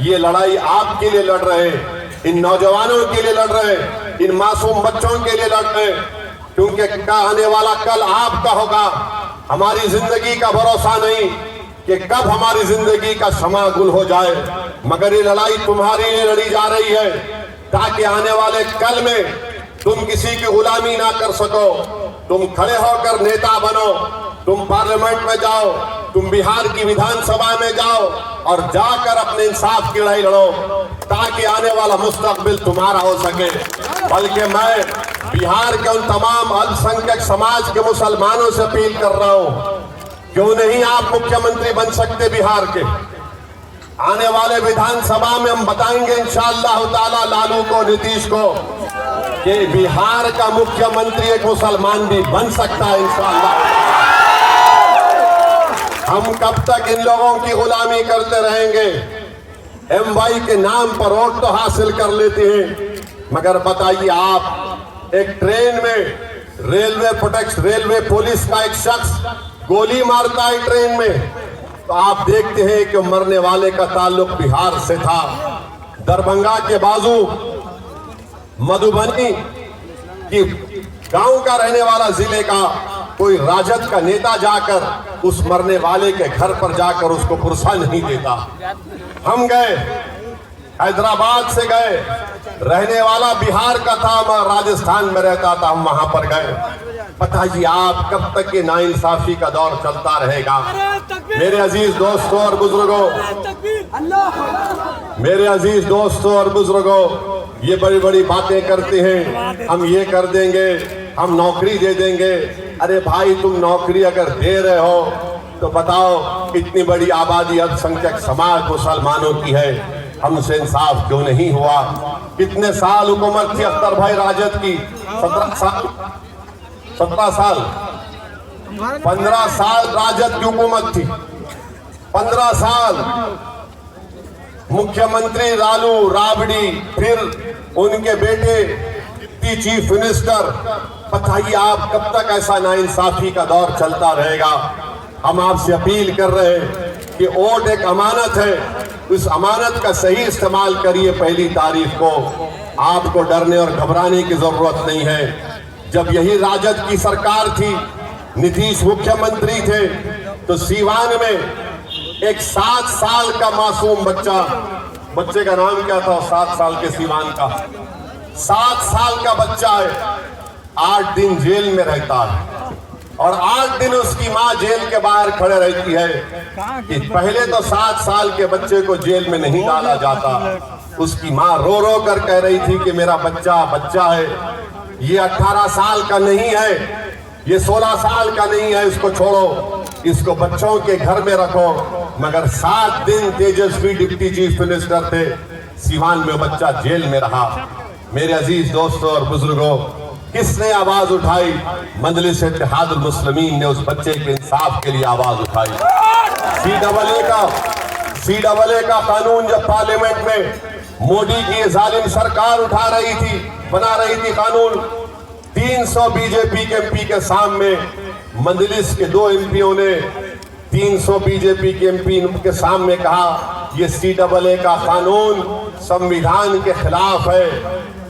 ये लड़ाई आपके लिए लड़ रहे हैं, इन नौजवानों के लिए लड़ रहे हैं, इन मासूम बच्चों के लिए लड़ रहे हैं, क्योंकि आने वाला कल आपका होगा। हमारी जिंदगी का भरोसा नहीं कि कब हमारी जिंदगी का समा गुल हो जाए, मगर ये लड़ाई तुम्हारे लिए लड़ी जा रही है ताकि आने वाले कल में तुम किसी की गुलामी ना कर सको। तुम खड़े होकर नेता बनो, तुम पार्लियामेंट में जाओ, तुम बिहार की विधानसभा में जाओ और जाकर अपने इंसाफ की लड़ाई लड़ो ताकि आने वाला मुस्तकबिल तुम्हारा हो सके। बल्कि मैं बिहार के उन तमाम अल्पसंख्यक समाज के मुसलमानों से अपील कर रहा हूं, क्यों नहीं आप मुख्यमंत्री बन सकते बिहार के। आने वाले विधानसभा में हम बताएंगे इंशाअल्लाह ताला लालू को, नीतीश को, कि बिहार का मुख्यमंत्री एक मुसलमान भी बन सकता है इंशाअल्लाह। हम कब तक इन लोगों की गुलामी करते रहेंगे? MY के नाम पर वोट तो हासिल कर लेते हैं, मगर बताइए आप एक ट्रेन में रेलवे पुलिस का एक शख्स गोली मारता है ट्रेन में, तो आप देखते हैं कि मरने वाले का ताल्लुक बिहार से था। दरभंगा के बाजू मधुबनी की गांव का रहने वाला जिले का कोई राजद का नेता जाकर उस मरने वाले के घर पर जाकर उसको पुरसा नहीं देता। हम गए, हैदराबाद से गए, रहने वाला बिहार का था, मैं राजस्थान में रहता था, हम वहां पर गए। बताइए आप कब तक ये नाइंसाफी का दौर चलता रहेगा? मेरे अजीज दोस्तों और बुजुर्गों, मेरे अजीज दोस्तों और बुजुर्गों, ये बड़ी बड़ी बातें करते हैं, हम ये कर देंगे, हम नौकरी दे देंगे। अरे भाई, तुम नौकरी अगर दे रहे हो तो बताओ इतनी बड़ी आबादी अल्पसंख्यक समाज मुसलमानों की है, हमसे इंसाफ क्यों नहीं हुआ? कितने साल हुकूमत थी अख्तर भाई राजद की? 17 साल 15 साल राजद की हुकूमत थी। 15 साल मुख्यमंत्री लालू राबड़ी, फिर उनके बेटे चीफ मिनिस्टर। बताइए आप कब तक ऐसा नाइंसाफी का दौर चलता रहेगा? हम आपसे अपील कर रहे हैं कि वोट एक अमानत है, उस अमानत का सही इस्तेमाल करिए। पहली तारीख को आपको डरने और घबराने की जरूरत नहीं है। जब यही राजद की सरकार थी, नीतीश मुख्यमंत्री थे, तो सीवान में एक 7 साल का मासूम बच्चे का नाम क्या था? 7 साल के सीवान का 7 साल का बच्चा है, 8 दिन जेल में रहता है और 8 दिन उसकी माँ जेल के बाहर खड़े रहती है कि पहले तो 7 साल के बच्चे को जेल में नहीं डाला जाता। उसकी माँ रो रो कर कह रही थी कि मेरा बच्चा है, ये 18 साल का नहीं है, ये 16 साल का नहीं है, इसको छोड़ो, इसको बच्चों के घर में रखो। मगर 7 दिन तेजस्वी डिप्टी चीफ मिनिस्टर थे, सीवान में बच्चा जेल में रहा। मेरे अजीज दोस्तों और बुजुर्गों, किसने आवाज उठाई? मजलिस इत्तेहादुल मुस्लिमीन ने उस बच्चे के इंसाफ के लिए आवाज उठाई। CAA का कानून जब पार्लियामेंट में मोदी की जालिम सरकार उठा रही थी, बना रही थी कानून, 300 बीजेपी के MP के सामने मजलिस के 2 MPओं ने 300 बीजेपी के MP के सामने कहा ये CAA का कानून संविधान के खिलाफ है,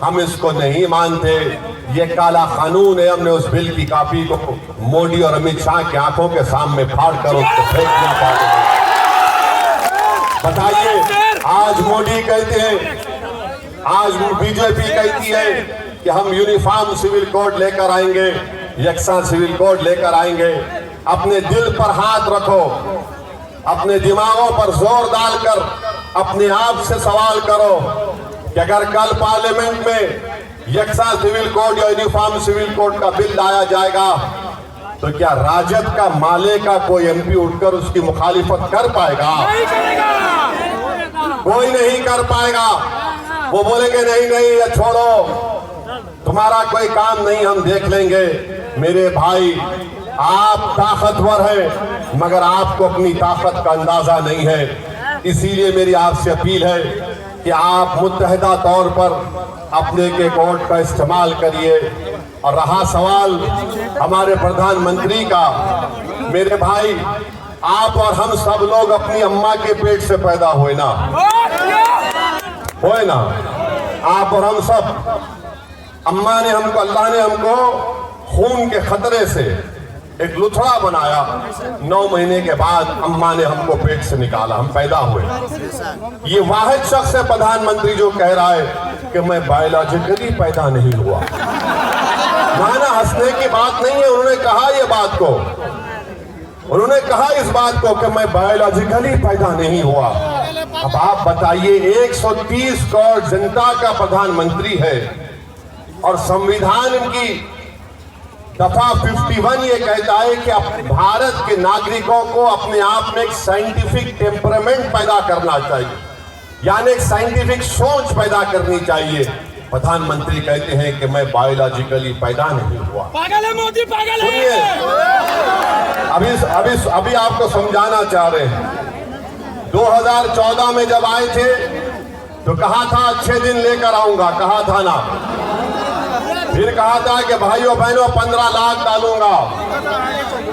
हम इसको नहीं मानते, ये काला कानून है। हमने उस बिल की कॉपी को मोदी और अमित शाह की आंखों के सामने फाड़ कर उसको फेंक दिया पार्लियामेंट। बताइए, आज मोदी कहते हैं, आज बीजेपी कहती है कि हम यूनिफॉर्म सिविल कोड लेकर आएंगे, यकसा सिविल कोड लेकर आएंगे। अपने दिल पर हाथ रखो, अपने दिमागों पर जोर डालकर अपने आप से सवाल करो कि अगर कल पार्लियामेंट में यकसा सिविल कोड या यूनिफॉर्म सिविल कोड का बिल लाया जाएगा तो क्या राजद का माले का कोई MP उठकर उसकी मुखालिफत कर पाएगा? कोई नहीं कर पाएगा। वो बोलेंगे नहीं ये छोड़ो, तुम्हारा कोई काम नहीं, हम देख लेंगे। मेरे भाई, आप ताकतवर हैं मगर आपको अपनी ताकत का अंदाजा नहीं है। इसीलिए मेरी आपसे अपील है कि आप मुत्तहिदा तौर पर अपने के वोट का इस्तेमाल करिए। और रहा सवाल हमारे प्रधानमंत्री का, मेरे भाई आप और हम सब लोग अपनी अम्मा के पेट से पैदा हुए ना, आप और हम सब, अम्मा ने हमको, अल्लाह ने हमको खून के खतरे से एक लुथड़ा बनाया। 9 महीने के बाद अम्मा ने हमको पेट से निकाला, हम पैदा हुए। ये वाहिद शख्स है प्रधानमंत्री जो कह रहा है कि मैं बायोलॉजिकली पैदा नहीं हुआ। माना हंसने की बात नहीं है, उन्होंने कहा ये बात को, उन्होंने कहा इस बात को कि मैं बायोलॉजिकली पैदा नहीं हुआ। अब आप बताइए, 130 करोड़ जनता का प्रधानमंत्री है और संविधान इनकी दफा 51 ये कहता है कि भारत के नागरिकों को अपने आप में एक साइंटिफिक टेम्परामेंट पैदा करना चाहिए, यानी एक साइंटिफिक सोच पैदा करनी चाहिए। प्रधानमंत्री कहते हैं कि मैं बायोलॉजिकली पैदा नहीं हुआ। पागल है मोदी, पागल है। अभी आपको समझाना चाह रहे हैं। 2014 में जब आए थे तो कहा था अच्छे दिन लेकर आऊंगा, कहा था ना। फिर कहा था कि भाइयों बहनों 15 लाख डालूंगा।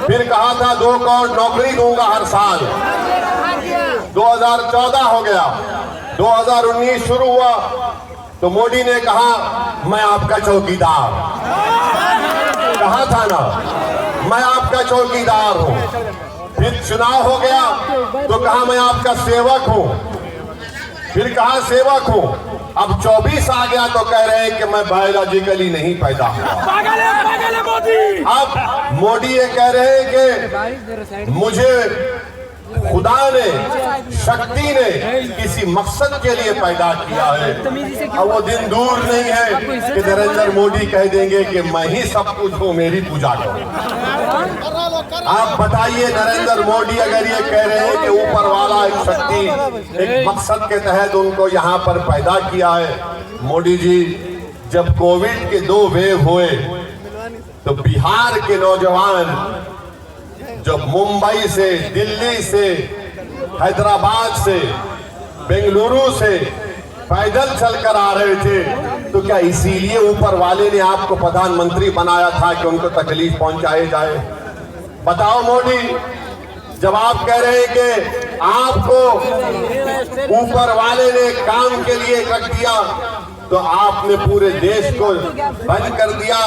फिर कहा था 2 करोड़ नौकरी दूंगा हर साल। 2014 हो गया, 2019 शुरू हुआ तो मोदी ने कहा मैं आपका चौकीदार, कहा था ना, मैं आपका चौकीदार हूं। फिर चुनाव हो गया तो कहा मैं आपका सेवक हूं, फिर कहा सेवक हूं। अब 24 आ गया तो कह रहे हैं कि मैं बायोलॉजिकली नहीं पैदा हुआ। पागल है मोदी। अब मोदी ये कह रहे हैं कि मुझे खुदा ने, शक्ति ने किसी मकसद के लिए पैदा किया है। अब वो दिन दूर नहीं है कि नरेंद्र मोदी कह देंगे कि मैं ही सब कुछ हूँ, मेरी पूजा करो। आप बताइए, नरेंद्र मोदी अगर ये कह रहे हैं कि ऊपर वाला एक शक्ति, एक मकसद के तहत उनको यहाँ पर पैदा किया है। मोदी जी, जब कोविड के 2 वेव हुए तो बिहार के नौजवान जब मुंबई से, दिल्ली से, हैदराबाद से, बेंगलुरु से पैदल चलकर आ रहे थे, तो क्या इसीलिए ऊपर वाले ने आपको प्रधानमंत्री बनाया था कि उनको तकलीफ पहुंचाए जाए? बताओ मोदी, जब आप कह रहे हैं कि आपको ऊपर वाले ने काम के लिए रख दिया, तो आपने पूरे देश को बंद कर दिया।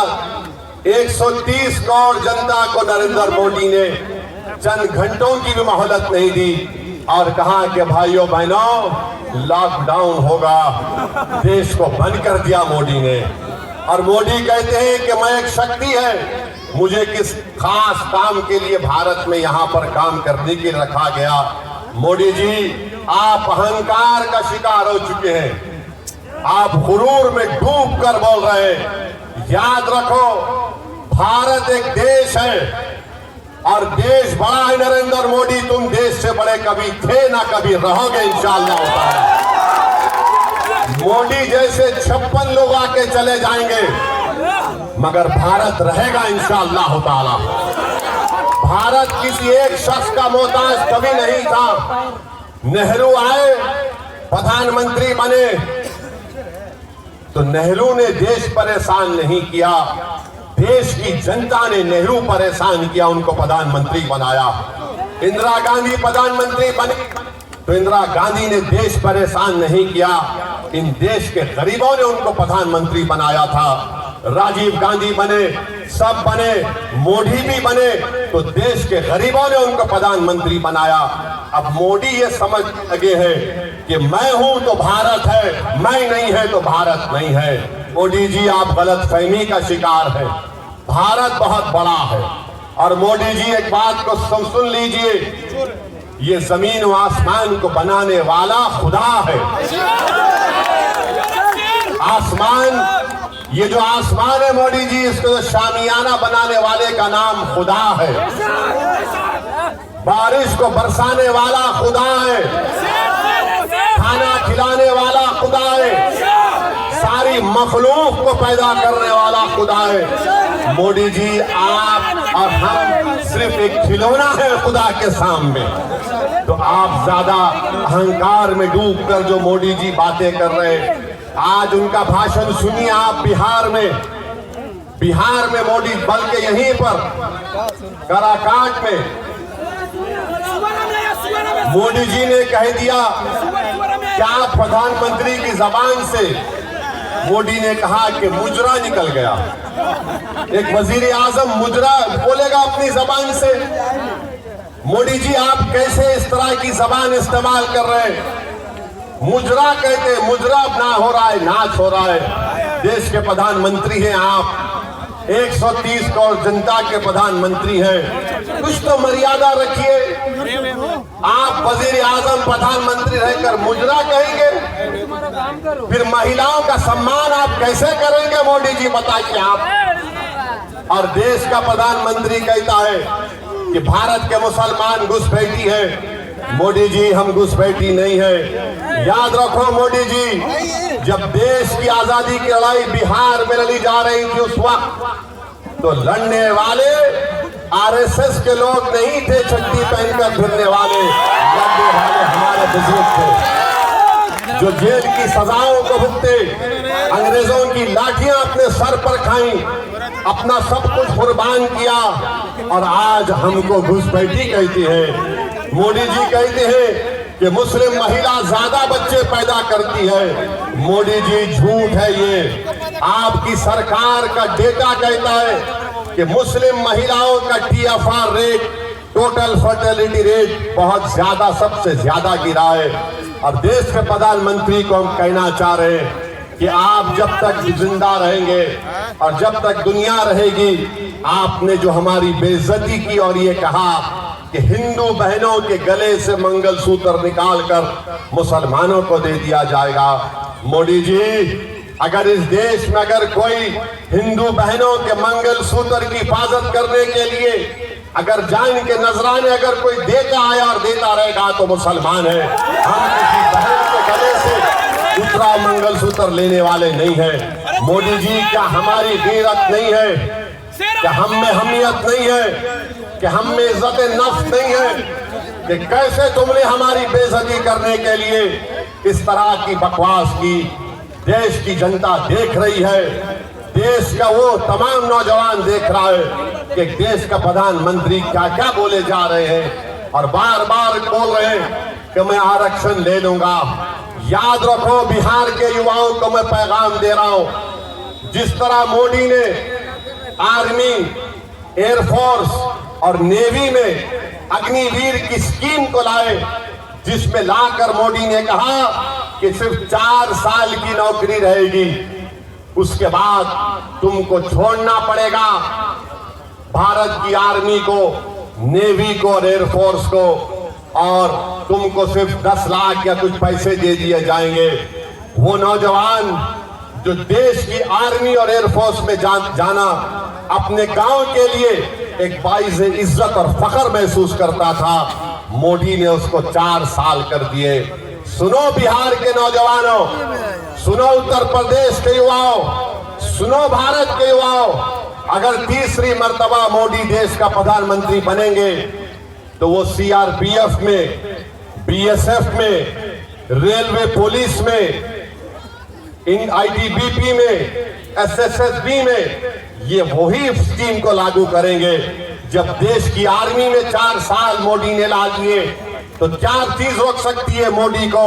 130 करोड़ जनता को नरेंद्र मोदी ने चंद घंटों की भी मोहलत नहीं दी और कहा कि भाइयों बहनों लॉकडाउन होगा, देश को बंद कर दिया मोदी ने। और मोदी कहते हैं कि मैं एक शक्ति है, मुझे किस खास काम के लिए भारत में यहाँ पर काम करने के लिए रखा गया। मोदी जी, आप अहंकार का शिकार हो चुके हैं, आप गुरूर में डूब कर बोल रहे हैं। याद रखो, भारत एक देश है और देश बड़ा है। नरेंद्र मोदी, तुम देश से बड़े कभी थे ना कभी रहोगे इंशाअल्लाह। मोदी जैसे 56 लोग आके चले जाएंगे मगर भारत रहेगा इंशाअल्लाह ताला। भारत किसी एक शख्स का मोहताज कभी नहीं था। नेहरू आए, प्रधानमंत्री बने तो नेहरू ने देश परेशान नहीं किया, देश की जनता ने नेहरू परेशान किया, उनको प्रधानमंत्री बनाया। इंदिरा गांधी प्रधानमंत्री बनी तो इंदिरा गांधी ने देश परेशान नहीं किया, इन देश के गरीबों ने उनको प्रधानमंत्री बनाया था। राजीव गांधी बने, सब बने, मोदी भी बने तो देश के गरीबों ने उनको प्रधानमंत्री बनाया। अब मोदी ये समझ लगे हैं कि मैं हूं तो भारत है, मैं नहीं है तो भारत नहीं है। मोदी जी, आप गलतफहमी का शिकार हैं। भारत बहुत बड़ा है। और मोदी जी, एक बात को सुन लीजिए, ये जमीन व आसमान को बनाने वाला खुदा है। आसमान, ये जो आसमान है मोदी जी, इसको शामियाना बनाने वाले का नाम खुदा है। बारिश को बरसाने वाला खुदा है, खाना खिलाने वाला खुदा है, सारी मखलूक को पैदा करने वाला खुदा है। मोदी जी, आप और हम सिर्फ एक खिलौना है खुदा के सामने। तो आप ज्यादा अहंकार में डूब कर जो मोदी जी बातें कर रहे हैं, आज उनका भाषण सुनिए आप बिहार में मोदी, बल्कि यहीं पर काराकाट में मोदी जी ने कह दिया क्या प्रधानमंत्री की जबान से मोदी ने कहा कि मुजरा निकल गया। एक वजीर आजम मुजरा बोलेगा अपनी जबान से? मोदी जी आप कैसे इस तरह की जबान इस्तेमाल कर रहे हैं? मुजरा कहते, मुजरा ना हो रहा है, नाच हो रहा है। देश के प्रधानमंत्री हैं आप, 130 करोड़ जनता के प्रधानमंत्री हैं, कुछ तो मर्यादा रखिए। आप वजीर आजम प्रधानमंत्री रहकर मुजरा कहेंगे? फिर महिलाओं का सम्मान आप कैसे करेंगे मोदी जी, बताइए आप। और देश का प्रधानमंत्री कहता है कि भारत के मुसलमान घुसपैठी है। मोदी जी हम घुसपैठी नहीं है। याद रखो मोदी जी, जब देश की आजादी की लड़ाई बिहार में लड़ी जा रही थी उस वक्त तो लड़ने वाले आरएसएस के लोग नहीं थे, चड्डी पहनकर फिरने वाले, लड़ने वाले हमारे बुजुर्ग थे जो जेल की सजाओं को भुगते, अंग्रेजों की लाठियां अपने सर पर खाई, अपना सब कुछ कुर्बान किया और आज हमको घुसपैठी कहती है। मोदी जी कहते हैं कि मुस्लिम महिला ज्यादा बच्चे पैदा करती है। मोदी जी झूठ है ये। आपकी सरकार का डेटा कहता है कि मुस्लिम महिलाओं का TFR rate, total fertility rate बहुत ज्यादा, सबसे ज्यादा गिरा है। और देश के प्रधानमंत्री को हम कहना चाह रहे हैं कि आप जब तक जिंदा रहेंगे और जब तक दुनिया रहेगी, आपने जो हमारी बेइज्जती की और ये कहा कि हिंदू बहनों के गले से मंगलसूत्र निकालकर मुसलमानों को दे दिया जाएगा। मोदी जी, अगर इस देश में अगर कोई हिंदू बहनों के मंगलसूत्र की हिफाजत करने के लिए अगर जान के नजराने अगर कोई देता आया और देता रहेगा तो मुसलमान है। हम किसी बहन के गले से दूसरा मंगलसूत्र लेने वाले नहीं है। मोदी जी, क्या हमारी गैरत नहीं है? क्या हम में हमियत नहीं है? कि हम में इज्जत नफ्स नहीं है? कि कैसे तुमने हमारी बेइज्जती करने के लिए इस तरह की बकवास की? देश की जनता देख रही है, देश का वो तमाम नौजवान देख रहा है कि देश का प्रधानमंत्री क्या क्या बोले जा रहे हैं और बार बार बोल रहे हैं कि मैं आरक्षण ले लूंगा। याद रखो, बिहार के युवाओं को मैं पैगाम दे रहा हूं, जिस तरह मोदी ने आर्मी, एयरफोर्स और नेवी में अग्निवीर की स्कीम को लाए, जिसमें लाकर मोदी ने कहा कि सिर्फ 4 साल की नौकरी रहेगी, उसके बाद तुमको छोड़ना पड़ेगा भारत की आर्मी को, नेवी को और एयरफोर्स को, और तुमको सिर्फ 10 लाख या कुछ पैसे दे दिए जाएंगे। वो नौजवान जो देश की आर्मी और एयरफोर्स में जाना अपने गांव के लिए एक बाइज़ इज्जत और फख्र महसूस करता था, मोदी ने उसको 4 साल कर दिए। सुनो बिहार के नौजवानों, सुनो उत्तर प्रदेश के युवाओं, सुनो भारत के युवाओं, अगर तीसरी मर्तबा मोदी देश का प्रधानमंत्री बनेंगे तो वो CRPF में, BSF में, रेलवे पुलिस में, ITBP में, SSSB में ये वही स्कीम को लागू करेंगे। जब देश की आर्मी में 4 साल मोदी ने ला दिए तो 4 चीज रोक सकती है मोदी को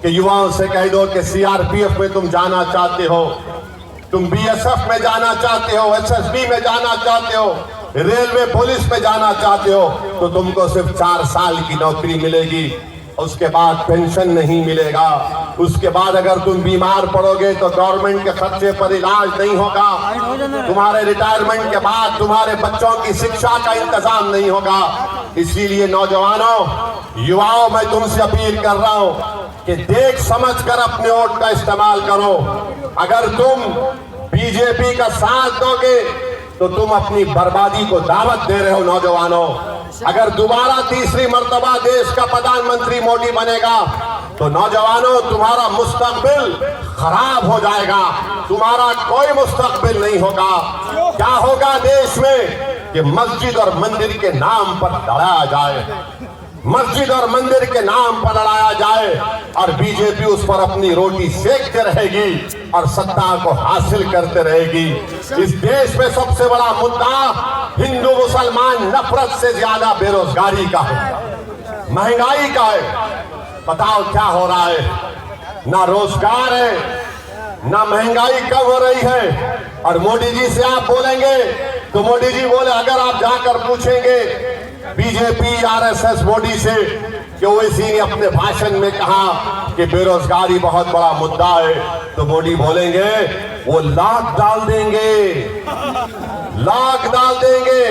कि युवाओं से कह दो कि CRPF में तुम जाना चाहते हो, तुम BSF में जाना चाहते हो, SSB में जाना चाहते हो, रेलवे पुलिस में जाना चाहते हो, तो तुमको सिर्फ 4 साल की नौकरी मिलेगी, उसके बाद पेंशन नहीं मिलेगा। उसके बाद अगर तुम बीमार पड़ोगे तो गवर्नमेंट के खर्चे पर इलाज नहीं होगा। तुम्हारे रिटायरमेंट के बाद तुम्हारे बच्चों की शिक्षा का इंतजाम नहीं होगा। इसीलिए नौजवानों, युवाओं, मैं तुमसे अपील कर रहा हूं कि देख समझ कर अपने वोट का इस्तेमाल करो। अगर तुम बीजेपी का साथ दोगे तो तुम अपनी बर्बादी को दावत दे रहे हो। नौजवानों, अगर दोबारा तीसरी मर्तबा देश का प्रधानमंत्री मोदी बनेगा तो नौजवानों, तुम्हारा मुस्तकबिल खराब हो जाएगा, तुम्हारा कोई मुस्तकबिल नहीं होगा। क्या होगा देश में कि मस्जिद और मंदिर के नाम पर लड़ाया जाए, मस्जिद और मंदिर के नाम पर लड़ाया जाए और बीजेपी उस पर अपनी रोटी सेकते रहेगी और सत्ता को हासिल करते रहेगी। इस देश में सबसे बड़ा मुद्दा हिंदू मुसलमान नफरत से ज्यादा बेरोजगारी का है। महंगाई का है, बताओ क्या हो रहा है? ना रोजगार है, ना महंगाई कम हो रही है। और मोदी जी से आप बोलेंगे तो मोदी जी बोले, अगर आप जाकर पूछेंगे बीजेपी आरएसएस मोदी से कि ओवैसी ने अपने भाषण में कहा कि बेरोजगारी बहुत बड़ा मुद्दा है, तो मोदी बोलेंगे वो लाख डाल देंगे, लाख डाल देंगे,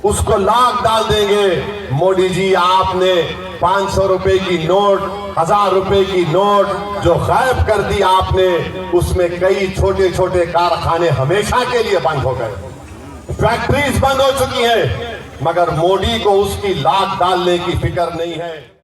उसको लाख डाल देंगे। मोदी जी आपने 500 रुपए की नोट, 1000 रुपए की नोट जो गायब कर दी आपने, उसमें कई छोटे छोटे कारखाने हमेशा के लिए बंद हो गए, फैक्ट्रीज बंद हो चुकी हैं, मगर मोदी को उसकी लाख डालने की फिक्र नहीं है।